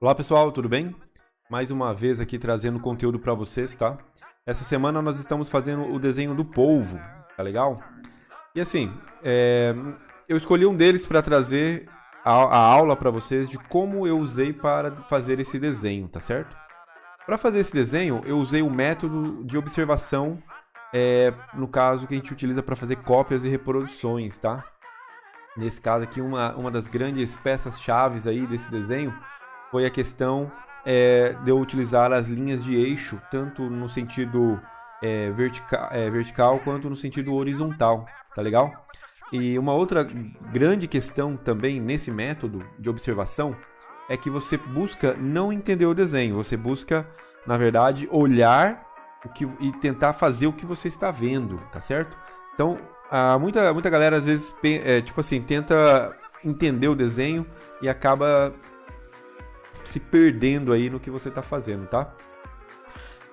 Olá pessoal, tudo bem? Mais uma vez aqui trazendo conteúdo para vocês, tá? Essa semana nós estamos fazendo o desenho do polvo, tá legal? E assim, eu escolhi um deles para trazer a aula para vocês de como eu usei para fazer esse desenho, tá certo? Para fazer esse desenho, eu usei o método de observação, no caso que a gente utiliza para fazer cópias e reproduções, tá? Nesse caso aqui, uma das grandes peças-chaves aí desse desenho foi a questão de eu utilizar as linhas de eixo, tanto no sentido vertical quanto no sentido horizontal, tá legal? E uma outra grande questão também nesse método de observação é que você busca não entender o desenho, você busca, na verdade, olhar e tentar fazer o que você está vendo, tá certo? Então, muita galera às vezes tipo assim, tenta entender o desenho e acaba se perdendo aí no que você está fazendo, tá?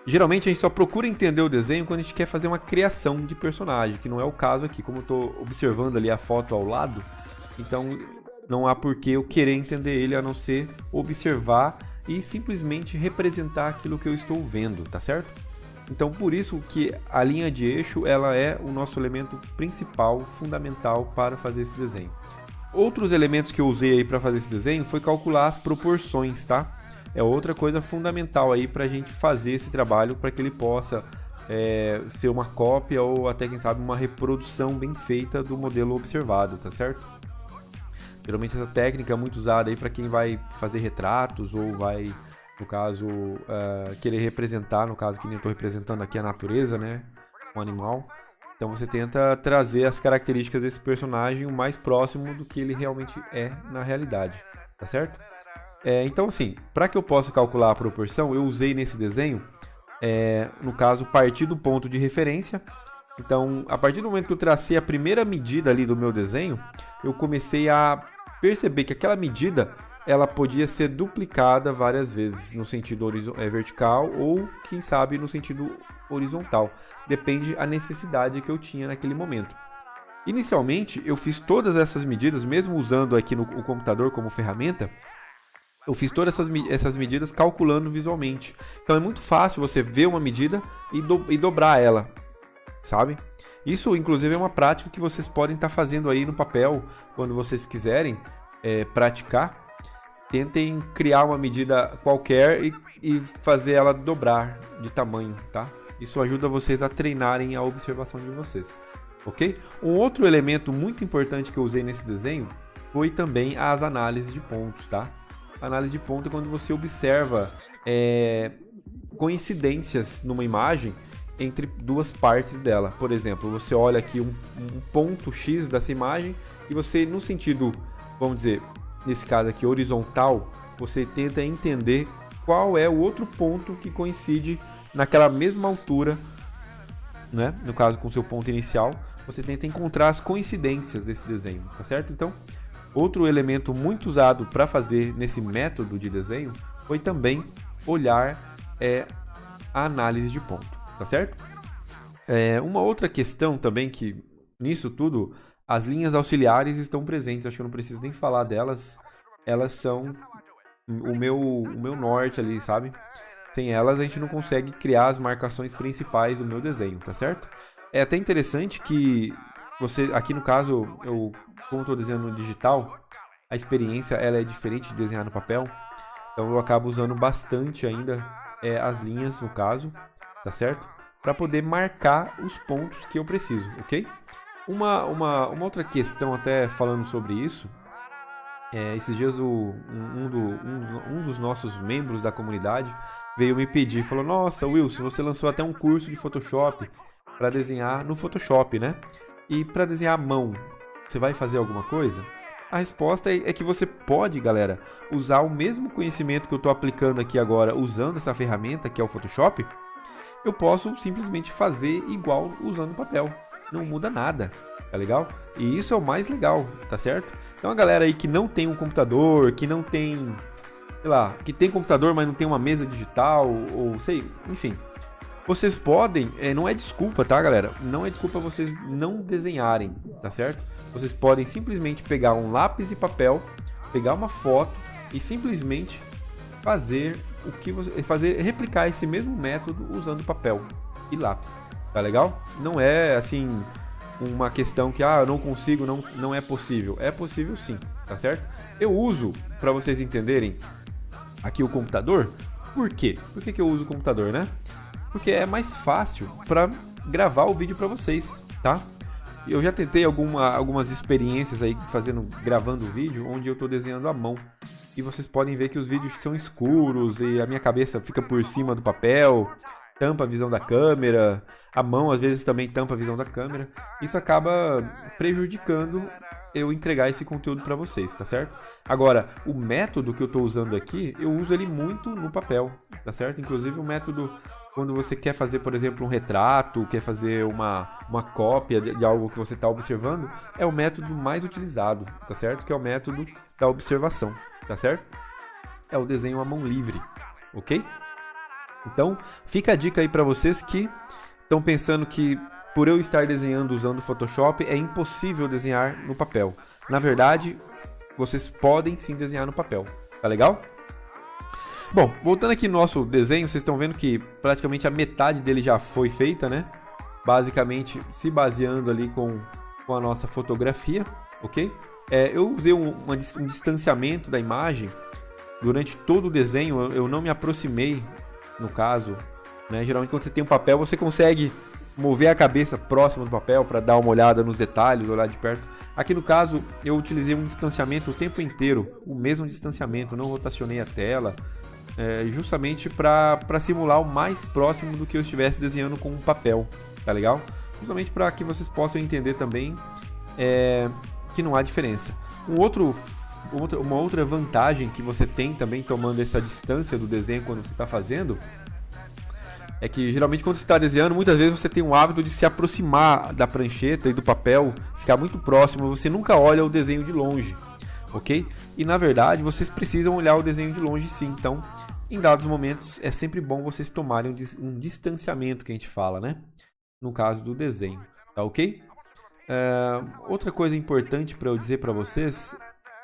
Geralmente a gente só procura entender o desenho quando a gente quer fazer uma criação de personagem, que não é o caso aqui. Como eu estou observando ali a foto ao lado, então não há por que eu querer entender ele, a não ser observar e simplesmente representar aquilo que eu estou vendo, tá certo? Então por isso que a linha de eixo ela é o nosso elemento principal, fundamental para fazer esse desenho. Outros elementos que eu usei aí para fazer esse desenho foi calcular as proporções, tá? É outra coisa fundamental aí para a gente fazer esse trabalho para que ele possa ser uma cópia ou até quem sabe uma reprodução bem feita do modelo observado, tá certo? Geralmente essa técnica é muito usada aí para quem vai fazer retratos ou vai, no caso, querer representar, no caso que nem eu estou representando aqui a natureza, né? Um animal. Então você tenta trazer as características desse personagem o mais próximo do que ele realmente é na realidade, tá certo? Então assim, para que eu possa calcular a proporção, eu usei nesse desenho, no caso, partir do ponto de referência. Então, a partir do momento que eu tracei a primeira medida ali do meu desenho, eu comecei a perceber que aquela medida ela podia ser duplicada várias vezes no sentido vertical ou, quem sabe, no sentido horizontal. Depende da necessidade que eu tinha naquele momento. Inicialmente, eu fiz todas essas medidas, mesmo usando aqui o computador como ferramenta, eu fiz todas essas medidas calculando visualmente. Então é muito fácil você ver uma medida e dobrar ela, sabe? Isso, inclusive, é uma prática que vocês podem estar fazendo aí no papel, quando vocês quiserem praticar. Tentem criar uma medida qualquer e fazer ela dobrar de tamanho, tá? Isso ajuda vocês a treinarem a observação de vocês, ok? Um outro elemento muito importante que eu usei nesse desenho foi também as análises de pontos, tá? Análise de ponto é quando você observa coincidências numa imagem entre duas partes dela. Por exemplo, você olha aqui um ponto X dessa imagem e você, no sentido, vamos dizer, nesse caso aqui horizontal, você tenta entender qual é o outro ponto que coincide naquela mesma altura, né? No caso com o seu ponto inicial, você tenta encontrar as coincidências desse desenho, tá certo? Então, outro elemento muito usado para fazer nesse método de desenho foi também olhar a análise de ponto, tá certo? Uma outra questão também que nisso tudo as linhas auxiliares estão presentes, acho que eu não preciso nem falar delas. Elas são o meu norte ali, sabe? Sem elas a gente não consegue criar as marcações principais do meu desenho, tá certo? É até interessante que você, aqui no caso, como estou desenhando no digital, a experiência ela é diferente de desenhar no papel. Então eu acabo usando bastante ainda as linhas, no caso, tá certo? Para poder marcar os pontos que eu preciso, ok? Uma outra questão, até falando sobre isso, esses dias um dos nossos membros da comunidade veio me pedir, falou: nossa, Wilson, você lançou até um curso de Photoshop para desenhar no Photoshop, né? E para desenhar à mão, você vai fazer alguma coisa? A resposta é que você pode, galera, usar o mesmo conhecimento que eu estou aplicando aqui agora usando essa ferramenta que é o Photoshop. Eu posso simplesmente fazer igual usando papel. Não muda nada, tá legal? E isso é o mais legal, tá certo? Então a galera aí que não tem um computador, que não tem, sei lá, que tem computador, mas não tem uma mesa digital, ou sei, enfim. Vocês podem, não é desculpa, tá, galera? Não é desculpa vocês não desenharem, tá certo? Vocês podem simplesmente pegar um lápis e papel, pegar uma foto e simplesmente fazer replicar esse mesmo método usando papel e lápis, tá legal? Não é assim uma questão que eu não consigo, não é possível. É possível sim, tá certo? Eu uso, para vocês entenderem, aqui o computador. Por quê? Por que eu uso o computador, né? Porque é mais fácil para gravar o vídeo para vocês, tá? Eu já tentei algumas experiências aí gravando o vídeo onde eu estou desenhando à mão. E vocês podem ver que os vídeos são escuros e a minha cabeça fica por cima do papel, tampa a visão da câmera, a mão às vezes também tampa a visão da câmera. Isso acaba prejudicando eu entregar esse conteúdo para vocês, tá certo? Agora, o método que eu estou usando aqui, eu uso ele muito no papel, tá certo? Inclusive o método quando você quer fazer, por exemplo, um retrato, quer fazer uma cópia de algo que você está observando, é o método mais utilizado, tá certo? Que é o método da observação, tá certo? É o desenho à mão livre, ok? Então, fica a dica aí para vocês que estão pensando que por eu estar desenhando usando o Photoshop é impossível desenhar no papel. Na verdade, vocês podem sim desenhar no papel, tá legal? Bom, voltando aqui no nosso desenho, vocês estão vendo que praticamente a metade dele já foi feita, né? Basicamente se baseando ali com a nossa fotografia, ok? Eu usei um distanciamento da imagem durante todo o desenho, eu não me aproximei, no caso, né? Geralmente quando você tem um papel, você consegue mover a cabeça próxima do papel para dar uma olhada nos detalhes, olhar de perto. Aqui no caso, eu utilizei um distanciamento o tempo inteiro, o mesmo distanciamento, não rotacionei a tela, justamente para simular o mais próximo do que eu estivesse desenhando com um papel, tá legal? Justamente para que vocês possam entender também que não há diferença. Uma outra vantagem que você tem também tomando essa distância do desenho quando você está fazendo é que geralmente quando você está desenhando, muitas vezes você tem o hábito de se aproximar da prancheta e do papel, ficar muito próximo, você nunca olha o desenho de longe, ok? E na verdade vocês precisam olhar o desenho de longe sim, então em dados momentos é sempre bom vocês tomarem um distanciamento que a gente fala, né? No caso do desenho, tá ok? Outra coisa importante para eu dizer para vocês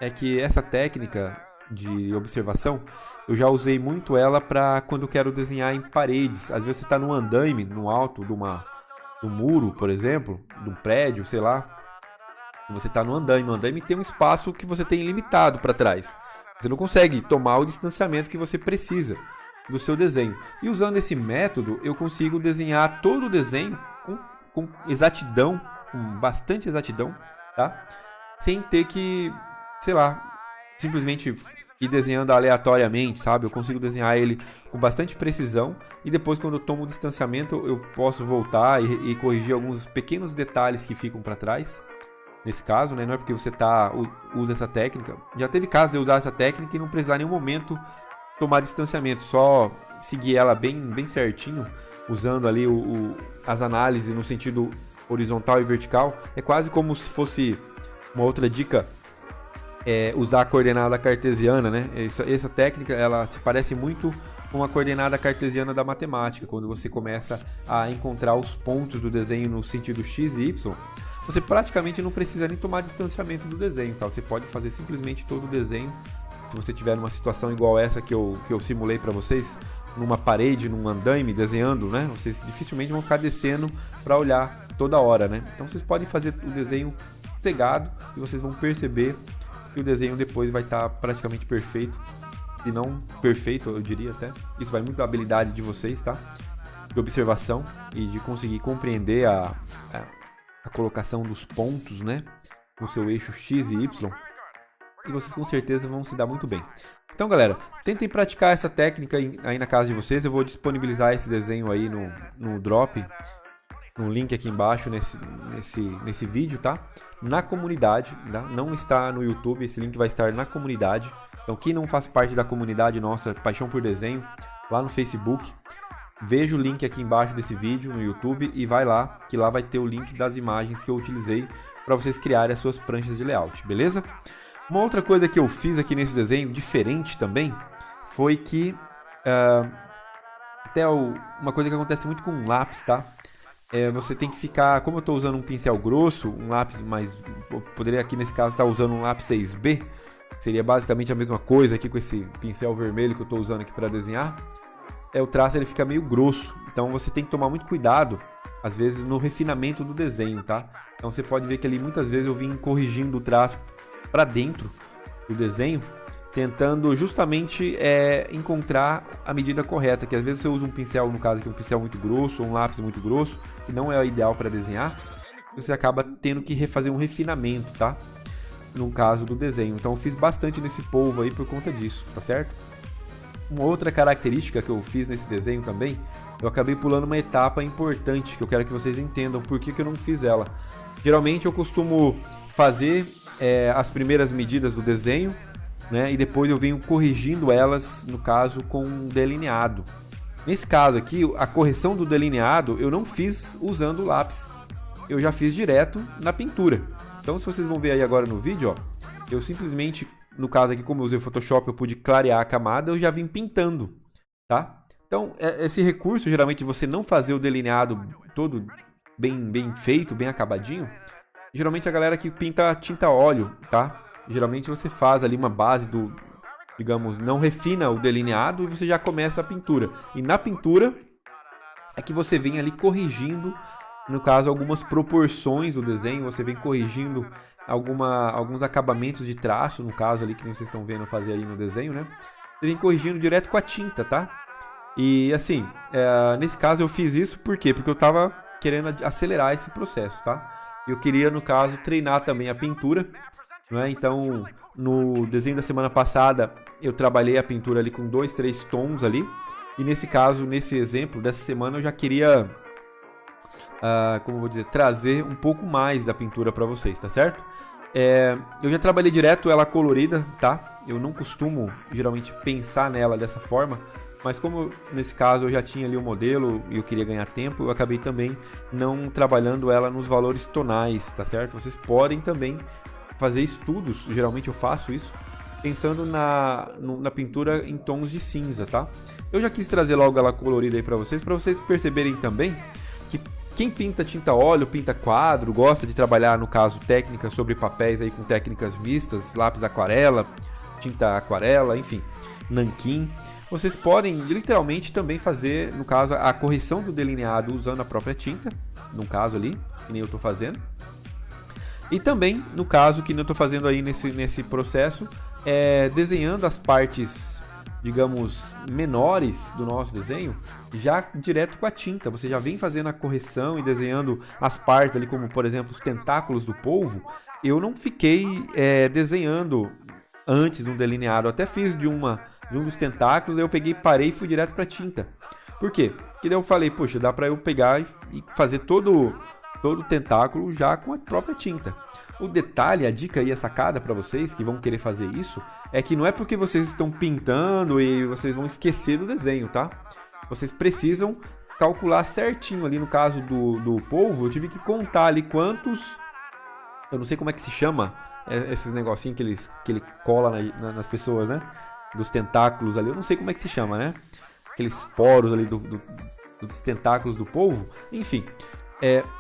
é que essa técnica de observação, eu já usei muito ela para quando eu quero desenhar em paredes. Às vezes você está num andaime, no alto de um muro, por exemplo, de um prédio, sei lá. Você está no andaime. O andaime tem um espaço que você tem limitado para trás. Você não consegue tomar o distanciamento que você precisa do seu desenho. E usando esse método, eu consigo desenhar todo o desenho com exatidão, com bastante exatidão, tá? Sem ter que, sei lá, simplesmente ir desenhando aleatoriamente, sabe? Eu consigo desenhar ele com bastante precisão e depois quando eu tomo o distanciamento eu posso voltar e corrigir alguns pequenos detalhes que ficam para trás. Nesse caso, né? Não é porque você usa essa técnica. Já teve casos de eu usar essa técnica e não precisar em nenhum momento tomar distanciamento, só seguir ela bem certinho, usando ali as análises no sentido horizontal e vertical. É quase como se fosse uma outra dica. Usar a coordenada cartesiana, né? Essa técnica, ela se parece muito com a coordenada cartesiana da matemática. Quando você começa a encontrar os pontos do desenho no sentido x e y, você praticamente não precisa nem tomar distanciamento do desenho, tá? Você pode fazer simplesmente todo o desenho. Se você tiver numa situação igual essa que eu simulei para vocês, numa parede, num andaime, desenhando, né? Vocês dificilmente vão ficar descendo para olhar toda hora, né? Então vocês podem fazer o desenho cegado e vocês vão perceber que o desenho depois vai estar praticamente perfeito, se não perfeito, eu diria até. Isso vai muito da habilidade de vocês, tá? De observação e de conseguir compreender a colocação dos pontos, né? No seu eixo X e Y. E vocês com certeza vão se dar muito bem. Então, galera, tentem praticar essa técnica aí na casa de vocês. Eu vou disponibilizar esse desenho aí no drop, no link aqui embaixo nesse vídeo, tá? Na comunidade, tá? Não está no YouTube, esse link vai estar na comunidade. Então, quem não faz parte da comunidade nossa, Paixão por Desenho, lá no Facebook, veja o link aqui embaixo desse vídeo no YouTube e vai lá, que lá vai ter o link das imagens que eu utilizei para vocês criarem as suas pranchas de layout, beleza? Uma outra coisa que eu fiz aqui nesse desenho, diferente também, foi que uma coisa que acontece muito com um lápis, tá? Você tem que ficar, como eu estou usando um pincel grosso, um lápis mais, eu poderia aqui nesse caso estar usando um lápis 6B, seria basicamente a mesma coisa aqui com esse pincel vermelho que eu estou usando aqui para desenhar, o traço ele fica meio grosso. Então você tem que tomar muito cuidado, às vezes, no refinamento do desenho, tá? Então você pode ver que ali muitas vezes eu vim corrigindo o traço para dentro do desenho, tentando justamente encontrar a medida correta, que às vezes você usa um pincel, no caso aqui um pincel muito grosso ou um lápis muito grosso, que não é o ideal para desenhar, você acaba tendo que refazer um refinamento, tá? No caso do desenho. Então eu fiz bastante nesse polvo aí por conta disso, tá certo? Uma outra característica que eu fiz nesse desenho também, eu acabei pulando uma etapa importante, que eu quero que vocês entendam por que eu não fiz ela. Geralmente eu costumo fazer as primeiras medidas do desenho, né, e depois eu venho corrigindo elas, no caso, com um delineado. Nesse caso aqui, a correção do delineado eu não fiz usando o lápis, eu já fiz direto na pintura. Então se vocês vão ver aí agora no vídeo, ó, eu simplesmente, no caso aqui, como eu usei o Photoshop, eu pude clarear a camada, eu já vim pintando, tá? Então, esse recurso, geralmente, de você não fazer o delineado todo bem feito, bem acabadinho, geralmente a galera que pinta tinta óleo, tá? Geralmente você faz ali uma base digamos, não refina o delineado e você já começa a pintura. E na pintura é que você vem ali corrigindo, no caso, algumas proporções do desenho, você vem corrigindo alguns acabamentos de traço, no caso ali, que vocês estão vendo fazer aí no desenho, né? Você vem corrigindo direto com a tinta, tá? E assim, nesse caso eu fiz isso por quê? Porque eu estava querendo acelerar esse processo, tá? Eu queria, no caso, treinar também a pintura, né? Então, no desenho da semana passada, eu trabalhei a pintura ali com 2, 3 tons ali. E nesse caso, nesse exemplo dessa semana, eu já queria, como eu vou dizer, trazer um pouco mais da pintura para vocês, tá certo? Eu já trabalhei direto ela colorida, tá? Eu não costumo, geralmente, pensar nela dessa forma. Mas como nesse caso eu já tinha ali o modelo e eu queria ganhar tempo, eu acabei também não trabalhando ela nos valores tonais, tá certo? Vocês podem também fazer estudos, geralmente eu faço isso, pensando na pintura em tons de cinza, tá? Eu já quis trazer logo ela colorida aí para vocês perceberem também que quem pinta tinta óleo, pinta quadro, gosta de trabalhar, no caso, técnicas sobre papéis aí com técnicas mistas, lápis aquarela, tinta aquarela, enfim, nanquim. Vocês podem literalmente também fazer, no caso, a correção do delineado usando a própria tinta, no caso ali, que nem eu estou fazendo. E também, no caso, que eu estou fazendo aí nesse processo, desenhando as partes, digamos, menores do nosso desenho, já direto com a tinta. Você já vem fazendo a correção e desenhando as partes ali, como por exemplo os tentáculos do polvo. Eu não fiquei desenhando antes um delineado, eu até fiz de um dos tentáculos, aí eu peguei, parei e fui direto para tinta. Por quê? Porque daí eu falei, poxa, dá para eu pegar e fazer todo o tentáculo já com a própria tinta. O detalhe, a dica e a sacada para vocês que vão querer fazer isso, é que não é porque vocês estão pintando e vocês vão esquecer do desenho, tá? Vocês precisam calcular certinho ali, no caso do polvo, eu tive que contar ali quantos, eu não sei como é que se chama, esses negocinhos que ele cola nas pessoas, né? Dos tentáculos ali, eu não sei como é que se chama, né? Aqueles poros ali dos tentáculos do polvo, enfim.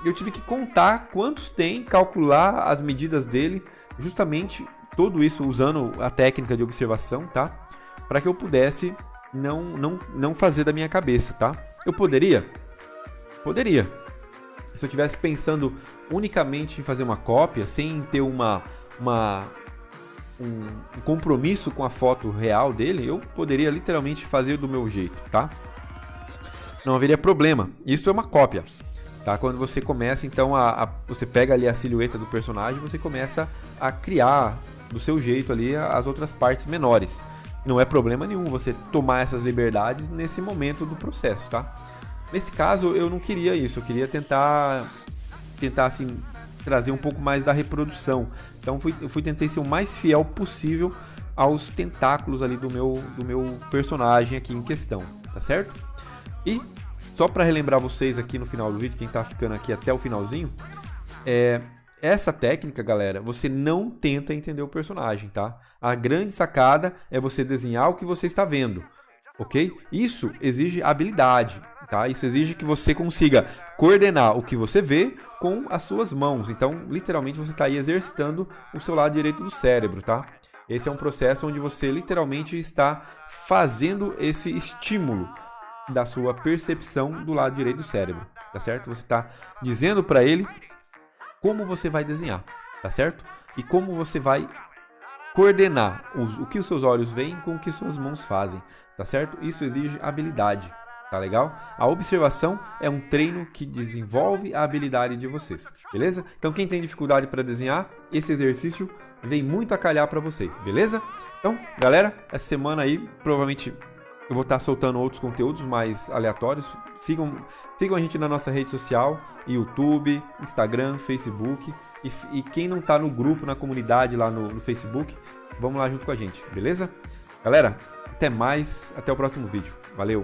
Eu tive que contar quantos tem, calcular as medidas dele, justamente tudo isso usando a técnica de observação, tá? Para que eu pudesse não fazer da minha cabeça, tá? Eu poderia? Poderia. Se eu estivesse pensando unicamente em fazer uma cópia, sem ter um compromisso com a foto real dele, eu poderia literalmente fazer do meu jeito, tá? Não haveria problema. Isso é uma cópia. Tá? Quando você começa, então, você pega ali a silhueta do personagem, você começa a criar do seu jeito ali as outras partes menores. Não é problema nenhum você tomar essas liberdades nesse momento do processo, tá? Nesse caso, eu não queria isso, eu queria tentar assim, trazer um pouco mais da reprodução. Então, tentei ser o mais fiel possível aos tentáculos ali do meu personagem aqui em questão, tá certo? E só para relembrar vocês aqui no final do vídeo, quem tá ficando aqui até o finalzinho, essa técnica, galera, você não tenta entender o personagem, tá? A grande sacada é você desenhar o que você está vendo, ok? Isso exige habilidade, tá? Isso exige que você consiga coordenar o que você vê com as suas mãos. Então, literalmente, você está aí exercitando o seu lado direito do cérebro, tá? Esse é um processo onde você literalmente está fazendo esse estímulo da sua percepção do lado direito do cérebro, tá certo? Você está dizendo para ele como você vai desenhar, tá certo? E como você vai coordenar o que os seus olhos veem com o que suas mãos fazem, tá certo? Isso exige habilidade, tá legal? A observação é um treino que desenvolve a habilidade de vocês, beleza? Então quem tem dificuldade para desenhar, esse exercício vem muito a calhar para vocês, beleza? Então, galera, essa semana aí provavelmente eu vou estar soltando outros conteúdos mais aleatórios. Sigam a gente na nossa rede social, YouTube, Instagram, Facebook. E quem não está no grupo, na comunidade lá no Facebook, vamos lá junto com a gente, beleza? Galera, até mais, até o próximo vídeo. Valeu!